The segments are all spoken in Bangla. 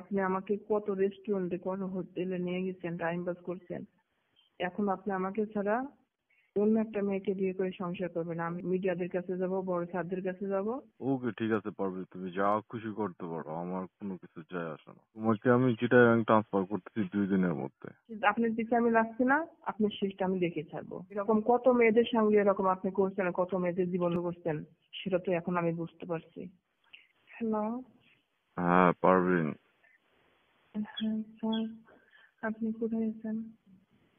আপনি আমাকে কত রেস্টুরেন্টে কত হোটেলে নিয়ে গেছেন, টাইম পাস করছেন। এখন আপনি আমাকে ছাড়া অন্য একটা মেয়েকে বিয়ে করে সংসার করবেন। আমি মিডিয়াদের কাছে যাব, বড় স্যারদের কাছে যাব। ওকে, ঠিক আছে পারবে, তুমি যা খুশি করতে পারো, আমার কোনো কিছু যায় আসে না। তোমাকে আমি চিটাগাং ট্রান্সফার করতেছি 2 দিনের মধ্যে। কিন্তু আপনার পিছনে আমি লাগছি না, আপনার শেষটা আমি দেখে ছাড়বো। এরকম কত মেয়েদের সঙ্গে এরকম আপনি করছেন, কত মেয়েদের জীবন করছেন, সেটা তো এখন আমি বুঝতে পারছি। হ্যালো। হ্যাঁ পারবিন। হ্যাঁ স্যার, আপনি কোথায় আছেন?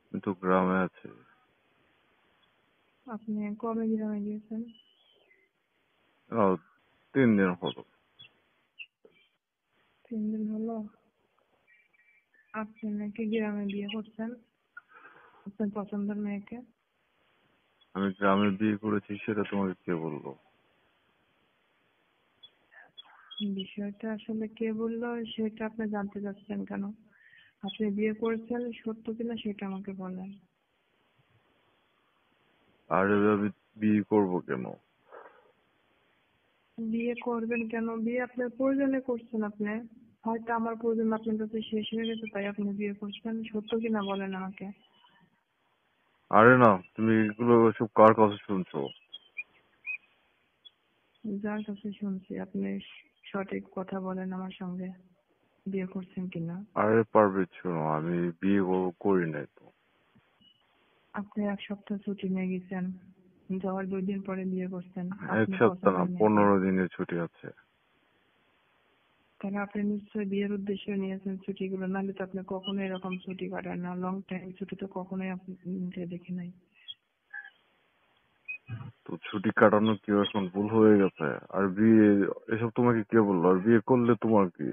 আমি তো গ্রামে আছি। আপনি কবে গ্রামে গিয়েছেন? 3 দিন হলো। 3 দিন হলো। আপনি নাকি গ্রামে বিয়ে করছেন আপনার পছন্দের মেয়েকে? আমি গ্রামে বিয়ে করেছি, সেটা তোমাকে কে বললো? বিষয়টা আসলে কে বললো সেটা আপনি জানতে চাচ্ছেন কেন? আপনি বিয়ে করেছেন সত্য কিনা সেটা আমাকে বলেন। আর আমি বিয়ে করবো কেন? বিয়ে করবেন কেন? বিয়ে আপনার প্রয়োজনে করছেন আপনি। হয়তো আমার প্রয়োজন আপনার কাছে শেষ হয়ে গেছে তাই আপনি বিয়ে করছেন। সত্য কিনা বলেন আমাকে। আরে না, তুমি এগুলো সব কার কথা শুনছো? যার কাছে শুনছি আপনি সঠিক কথা বলেন আমার সঙ্গে। বিয়ে করছেন কিনা? আরে পারবে, শোনো, আমি বিয়ে করি নাই তো। আপনি 1 সপ্তাহ ছুটি নিয়ে গেছেন, যাওয়ার 2 দিন পরে বিয়ে করছেন। এক আপনি সপ্তাহ না, পছন্দের মেয়েকে। 15 দিনের ছুটি আছে। তাহলে আপনি নিশ্চয়ই বিয়ের উদ্দেশ্যে নিয়েছেন ছুটিগুলো, নাহলে তো আপনি কখনো এরকম ছুটি কাটান না। লং টাইম ছুটি তো কখনোই আপনি দেখি নাই। তো ছুটি কাটানো কি এখন ভুল হয়ে গেছে? আর বিয়ে, এসব তোমাকে কে বললো? আর বিয়ে করলে তোমার কি?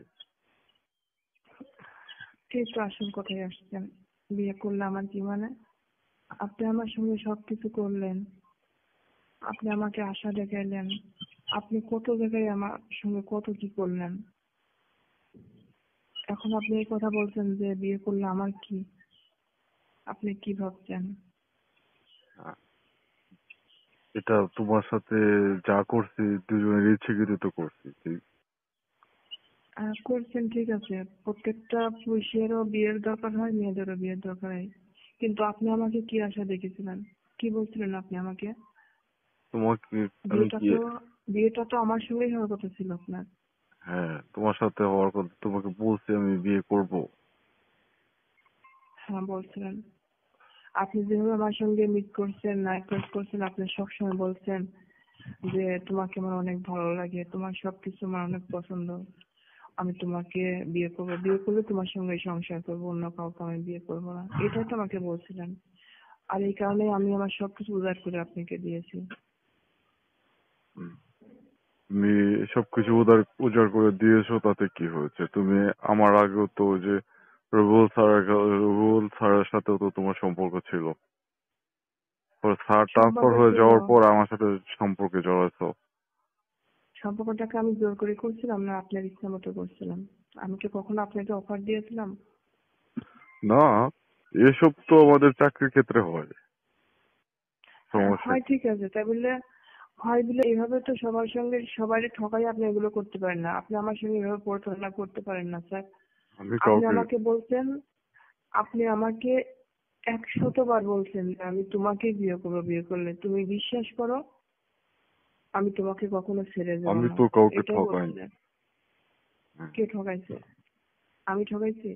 এই তো আসল কথাই আসছেন। বিয়ে করলে আমার কি মানে? আপনি আমার সঙ্গে সবকিছু করলেন, আপনি আমাকে আশা দেখাইলেন, আপনি কত জায়গায় আমার সঙ্গে কত কি করলেন। এখন আপনি এই কথা বলছেন যে বিয়ে করলে আমার কি? আপনি কি ভাবছেন? এটা তোমার সাথে যা করছি, দুজনের ইচ্ছাকৃত করছি, ঠিক? করছেন ঠিক আছে, প্রত্যেকটা পুরুষেরও বিয়ের দরকার হয়, মেয়েদেরও বিয়ের দরকার হয়। কিন্তু আপনি আমাকে কি আশা দেখেছিলেন? কি বলছিলেন আপনি আমাকে? তোমাকে আমি বিয়েটা কি? তো বিয়েটা তো আমার সঙ্গেই হওয়ার কথা ছিল আপনার। হ্যাঁ, তোমার সাথে হওয়ার কথা, তোমাকে বলছি আমি বিয়ে করব। হ্যাঁ বলছিলেন। আপনি যেভাবে আমার সঙ্গে মিট করছেন, নাইট করছেন, আপনি সবসময় বলছেন যে তোমাকে আমার অনেক ভালো লাগে, তোমার সবকিছু আমার অনেক পছন্দ, আমি তোমাকে বিয়ে করবো, বিয়ে করলে তোমার সঙ্গে সংসার করবো, অন্য কাউকে আমি বিয়ে করবো না, এটাই তো আমাকে বলছিলেন। আর এই কারণে আমি আমার সবকিছু উজাড় করে আপনাকে দিয়েছি। হুম। তুমি সবকিছু উজাড় করে দিয়েছো, তাতে কি হয়েছে? তুমি আমার আগেও তো ওই যে রুবেল স্যারের সাথেও তো তোমার সম্পর্ক ছিল। স্যার ট্রান্সফার সম্পর্ক হয়ে ছিল। যাওয়ার পর আমার সাথে সম্পর্কে জড়াইছো। সম্পর্কটাকে আমি জোর করে করছিলাম না, আপনার ইচ্ছা মতো করছিলাম। আমি কি কখনো আপনাকে অফার দিয়েছিলাম? না, এসব তো আমাদের চাকরির ক্ষেত্রে হয়। হ্যাঁ সমস্যা হয়, কি? ঠিক আছে। তাই বললে হয় বলে এভাবে তো সবার সঙ্গে সবারই ঠকাই আপনি এগুলো করতে পারেন না। আপনি আমার সঙ্গে এভাবে প্রতারণা করতে পারেন না স্যার। আমি আপনি কাউকে আমাকে বলছেন, আপনি আমাকে 100বার বলছেন যে আমি তোমাকে বিয়ে করবো, বিয়ে করলে তুমি বিশ্বাস করো আমি তোমাকে কখনো ছেড়ে যাব আমি না, তো কাউকে এটাই ঠকাইনি। বলছিলেন। হুম। কে ঠকাইছে? আমি ঠকাইছি?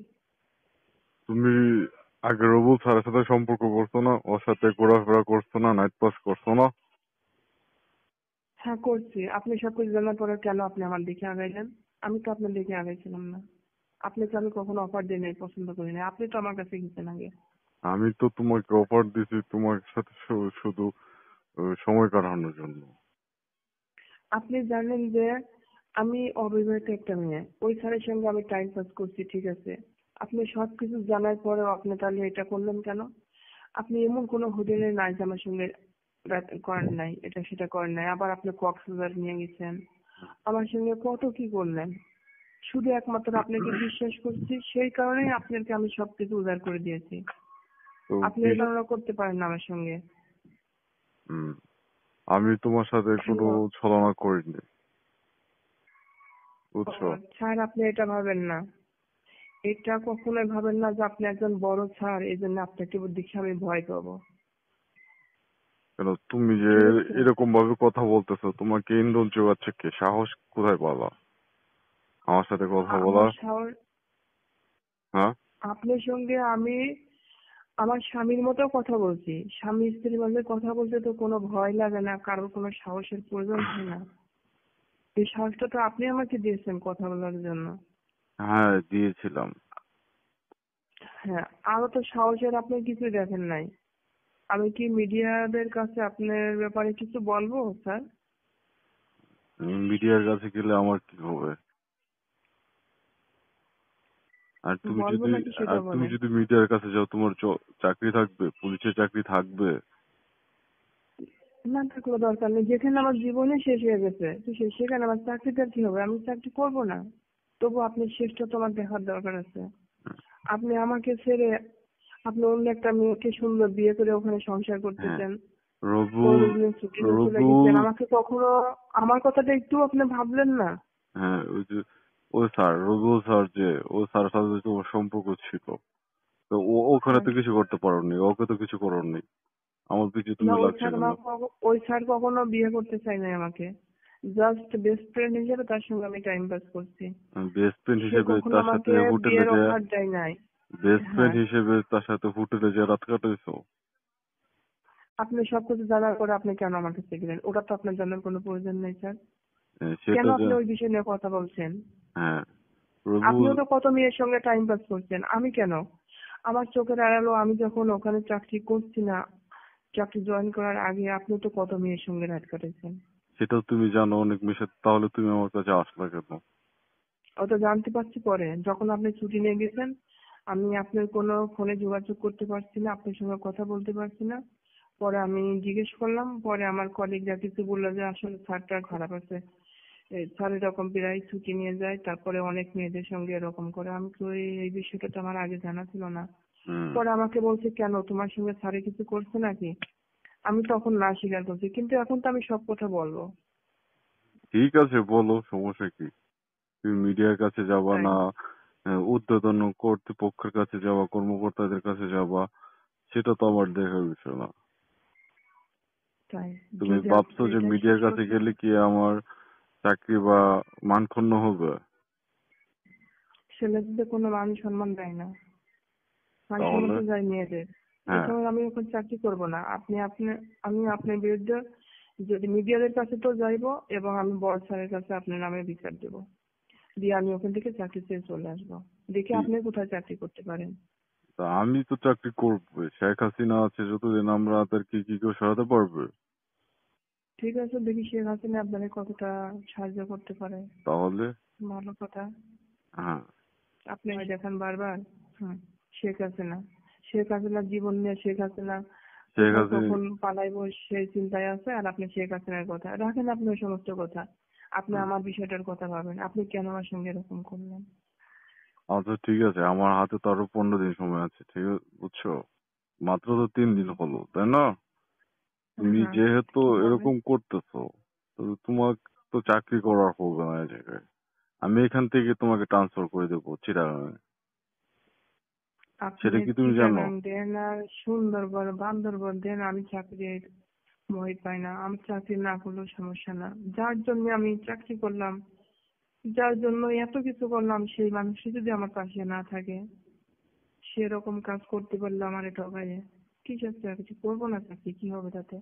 তুমি আগে রবুল স্যারের সাথে সম্পর্ক করছো না? ওর সাথে ঘোরাফেরা করছো না? নাইট পাস করছো না? হ্যাঁ করছি। আপনি সবকিছু জানার পরে কেন আপনি আমার দিকে আগাইলেন? আমি তো আপনার দিকে আগাইছিলাম না। আপনি তো আমি কখনো অফার দিই নাই, পছন্দ করি না, আপনি তো আমার কাছে গেছেন আগে। আমি তো তোমাকে অফার দিছি তোমার সাথে শুধু সময় কাটানোর জন্য। আপনি জানেন যে আমি অবিবাহিত একটা মেয়ে, ওই স্যারের সঙ্গে আমি টাইম পাস করছি, ঠিক আছে। আপনি সবকিছু জানার পরেও আপনি তাহলে এটা করলেন কেন? আপনি এমন কোনো হোটেলে নাই যে আমার সঙ্গে রাত করেন নাই, এটা সেটা করেন নাই। আবার আপনি কক্সবাজার নিয়ে গেছেন, আমার সঙ্গে কত কি করলেন। শুধু একমাত্র আপনাকে বিশ্বাস করছি, সেই কারণেই আপনাকে আমি সবকিছু উজাড় করে দিয়েছি। তো আপনি কি? এই কারণে করতে পারেন না আমার সঙ্গে। হুম, আমি তোমার সাথে কোনো হ্যালো। ছলনা করিনি, বুঝছো? স্যার আপনি এটা ভাবেন না। এটা কখনোই ভাবেন না যে আপনি একজন বড় স্যার, এই জন্য আপনাকে দেখে আমি ভয় পাবো। কেন তুমি যে ঠিক আছে? এরকম ভাবে কথা বলতেছো, তোমাকে ইন্ধন যোগাচ্ছে কে? সাহস কোথায় পালা আমার সাথে কথা বলা? আমার সাহস, হ্যাঁ, আপনার সঙ্গে আমি আমার স্বামীর মতো কথা বলছি। স্বামী স্ত্রীর মাঝে কথা বলতে তো কোনো ভয় লাগে না, কারোর কোনো সাহসের প্রয়োজন হয় না। এই সাহসটা তো আপনি আমাকে দিয়েছেন কথা বলার জন্য। হ্যাঁ দিয়েছিলাম। হ্যাঁ, আরো তো সাহসের আপনি কিছু দেখেন নাই। আমি কি মিডিয়াদের কাছে আপনার ব্যাপারে কিছু বলবো স্যার? মিডিয়ার কাছে গেলে আমার কি হবে? আর তুমি বলবো যদি নাকি সেটা বলেন। মিডিয়ার কাছে যাও, তোমার চাকরি থাকবে? পুলিশের চাকরি থাকবে? না থাকলে দরকার নেই, যেখানে আমার জীবনে শেষ হয়ে গেছে তো সেখানে আমার চাকরিটা কি হবে? আমি চাকরি করবো না। তবু আপনি শেষটা তো আমার দেখার দরকার আছে। আপনি আমাকে ছেড়ে আপনি অন্য একটা মেয়েকে সুন্দর বিয়ে করে ওখানে সংসার হ্যাঁ, করতেছেন, রবুল কোনোদিন ছুটি নিয়ে চলে রবুল গেছেন, আমাকে কখনো আমার কথাটা একটু আপনি ভাবলেন না? হ্যাঁ, ওই যে ওই স্যার, রবুল স্যার, যে ওই স্যার সাথে তোমার সম্পর্ক ছিল, তো ওখানে হ্যাঁ। তো কিছু করতে পারোনি, ওকে তো কিছু করোনি, আমার পিছু না, তুমি লাগছে কেন? ওই স্যার কখনো বিয়ে করতে চাই নাই আমাকে। জাস্ট বেস্ট ফ্রেন্ড হিসেবে তার সঙ্গে আমি টাইম পাস করছি। বেস্ট ফ্রেন্ড সে হিসেবে কখনো তার সাথে আমাকে হোটেলে বিয়ের যে অফার দেয় নাই। বেস্ট ফ্রেন্ড হ্যাঁ, হিসেবে তার সাথে হোটেলে যে রাত কাটাইছো? আপনি সবকিছু জানার পরে আপনি কেন আমার কাছে গেলেন? ওটা তো আপনার জানার কোনো প্রয়োজন নেই স্যার। কেন সেটা যে আপনি ওই বিষয় নিয়ে কথা বলছেন? হ্যাঁ, রবুল আপনিও তো কত মেয়ের সঙ্গে টাইম পাস করছেন, আমি কেন? আমার চোখের আড়ালো আমি যখন ওখানে চাকরি করছি না, চাকরি জয়েন করার আগে আপনি তো কত মেয়ের সঙ্গে রাত কাটাইছেন। সেটাও তুমি জানো অনেক মিশে, তাহলে তুমি আমার কাছে আসলা কেন? ওটা জানতে পারছি পরে, যখন আপনি ছুটি নিয়ে গেছেন। আমি আপনার কোনো ফোনে যোগাযোগ করতে পারছি না, আপনার সঙ্গে কথা বলতে পারছি না। পরে আমি জিজ্ঞেস করলাম, পরে আমার কলিগরা কিছু বললো যে আসলে স্যারটা খারাপ আছে। স্যার এরকম প্রায় ছুটি নিয়ে যায়, তারপরে অনেক মেয়েদের সঙ্গে এরকম করে। আমি তো এই বিষয়টা তো আমার আগে জানা ছিল না। হুম, পরে আমাকে বলছে কেন তোমার সঙ্গে স্যারে কিছু করছে নাকি? আমি তখন না স্বীকার করছি, কিন্তু এখন তো আমি সব কথা বলবো। ঠিক আছে বলো, সমস্যা কি? তুমি মিডিয়ার কাছে যাবা তাই? না ঊর্ধ্বতন কর্তৃপক্ষের কাছে যাবা, কর্মকর্তাদের কাছে যাবা, সেটা তো আমার দেখার বিষয় না। তাই? তুমি যদি ভাবছো যে এটাই শেষ মিডিয়ার কাছে কথা। গেলে কি আমার চাকরি বা মান ক্ষুণ্ণ হবে? ছেলেদের কোনো মান সম্মান দেয় না, মান সম্মান তাহলে তো যায় মেয়েদের। এই হ্যাঁ, সময় আমি এখন চাকরি করব না। আমি আপনার বিরুদ্ধে যদি মিডিয়াদের কাছে তো যাইবো, এবং আমি বড় স্যারের কাছে আপনার নামে বিচার দেবো। দিয়ে আমি ওখান থেকে চাকরি ছেড়ে চলে আসবো। দেখি কি? আপনি কোথায় চাকরি করতে পারেন। তা আমি তো চাকরি করবো, শেখ হাসিনা আছে যতদিন, আমরা তাদেরকে কি কেউ সরাতে পারবে? ঠিক আছে, দেখি শেখ হাসিনা আপনাকে কতটা সাহায্য করতে পারে। তাহলে ভালো কথা। হ্যাঁ, আপনি ওই দেখেন বারবার। হুম। শেখ হাসিনা, শেখ হাসিনার জীবন নিয়ে শেখ হাসিনা শেখ কোথায় হাসিনা কখন পালাইবো সেই চিন্তায় আছে, আর আপনি শেখ হাসিনার কথা রাখেন। আপনি ওই সমস্ত কথা, আপনি হুম, আমার বিষয়টার কথা ভাবেন। আপনি কেন আমার সঙ্গে এরকম করলেন? আচ্ছা ঠিক আছে, আমার হাতে তো আরো 15 দিন সময় আছে, ঠিক আছে, বুঝছো? মাত্র তো 3 দিন হলো, তাই না? তুমি হ্যাঁ। যেহেতু কি হবে? এরকম করতেছো, তো তোমার তো চাকরি করা হবে না এই জায়গায়। আমি এখান থেকে তোমাকে ট্রান্সফার করে দেবো চিটাগাং। আপনি সেটা কি তুমি জানো? চিটাগাং দেন আর সুন্দরবন বান্দরবন দেন, আমি চাকরির ভয় পাই না। আমি চাকরি না করলেও সমস্যা না। যার জন্য আমি চাকরি করলাম, যার জন্য এত কিছু করলাম, সেই মানুষই যদি আমার পাশে না থাকে, সেরকম কাজ করতে পারলে আমার এটা ভাইয়ে ঠিক আছে, আর কিছু করবো না, চাকরি কি হবে তাতে?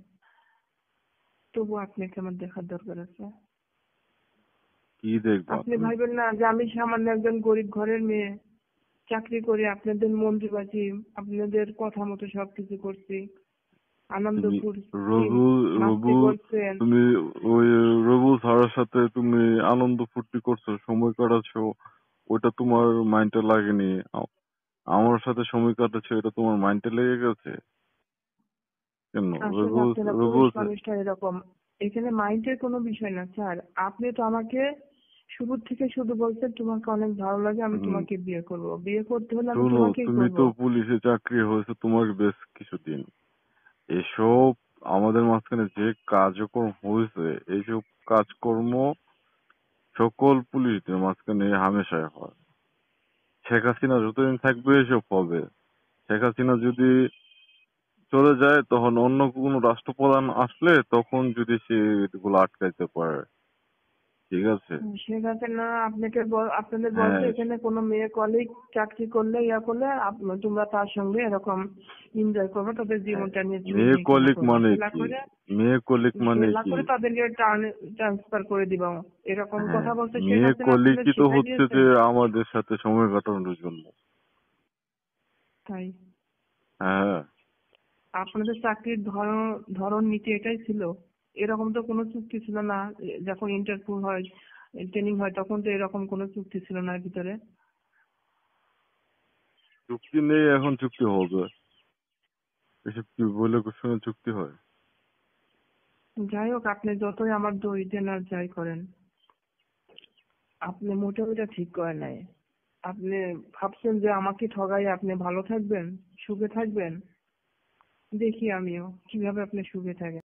তবু আপনাকে আমার দেখার দরকার আছে। কি দেখবা আপনি তুমি? ভাববেন না যে আমি সামান্য একজন গরিব ঘরের মেয়ে, চাকরি করে আপনাদের মন্ত্রীবাজি, আপনাদের কথা মতো সবকিছু করছি, আনন্দ তুমি ফুর্তি রবুল মাস্তি রবুল করছেন। তুমি ওই রবুল স্যারের সাথে তুমি আনন্দ ফুর্তি করছো, সময় কাটাচ্ছো, ওটা তোমার মাইন্ডে লাগেনি। আমার সাথে সময় কাটাচ্ছো, এটা তোমার মাইন্ডে লেগে গেছে কেন? আসলে রবুল আপনারা পুরুষ রবুল মানুষটা এরকম। এখানে মাইন্ডের কোনো বিষয় না স্যার। আপনি তো আমাকে শুরু থেকে শুধু বলছেন তোমাকে অনেক ভালো লাগে, আমি উম, তোমাকে বিয়ে করব। বিয়ে করতে হলে আমি শোনো, তোমাকেই তুমি করব। তো পুলিশে চাকরি হয়েছে তোমার বেশ কিছুদিন, এসব আমাদের মাঝখানে যে কার্যক্রম হয়েছে, এইসব কাজকর্ম সকল পুলিশদের মাঝখানে হামেশাই হয়। শেখ হাসিনা যতদিন থাকবে এসব হবে। শেখ হাসিনা যদি চলে যায় তখন অন্য কোনো রাষ্ট্রপ্রধান আসলে তখন যদি সে এগুলো আটকাইতে পারে, ঠিক আছে? শেখ হাসিনা আপনাদের বলছে হ্যাঁ, এখানে কোনো মেয়ে কলিগ চাকরি করলে করলে তোমরা তার সঙ্গে এরকম এনজয় করবে, তাদের হ্যাঁ। জীবনটা নিয়ে মেয়ে চুরি খেলা কলিগ করবে, মানে খেলা কি? করে মেয়ে কলিগ মানে কি? তাদেরকে ট্রান্সফার করে দিবা, এরকম হ্যাঁ, কথা বলতে শেখ মেয়ে হাসিনা আপনাদের কলিগই তো শিখাই হচ্ছে দিয়েছে। যে আমাদের সাথে সময় কাটানোর জন্য। তাই হ্যাঁ, আপনাদের চাকরির ধরন ধরন নীতি এটাই ছিল? এরকম তো কোনো চুক্তি ছিল না, যখন ইন্টারভিউ হয়, ট্রেনিং হয়, তখন তো এরকম কোনো চুক্তি ছিল না এর ভিতরে। চুক্তি নেই, এখন চুক্তি হবে। এসব কি বলে শুনে চুক্তি হয়? যাই হোক, আপনি যতই আমার দই দেন আর যাই করেন, আপনি মোটেও এটা ঠিক করে নাই। আপনি ভাবছেন যে আমাকে ঠগাই আপনি ভালো থাকবেন, সুখে থাকবেন। দেখি আমিও কিভাবে আপনি সুখে থাকেন।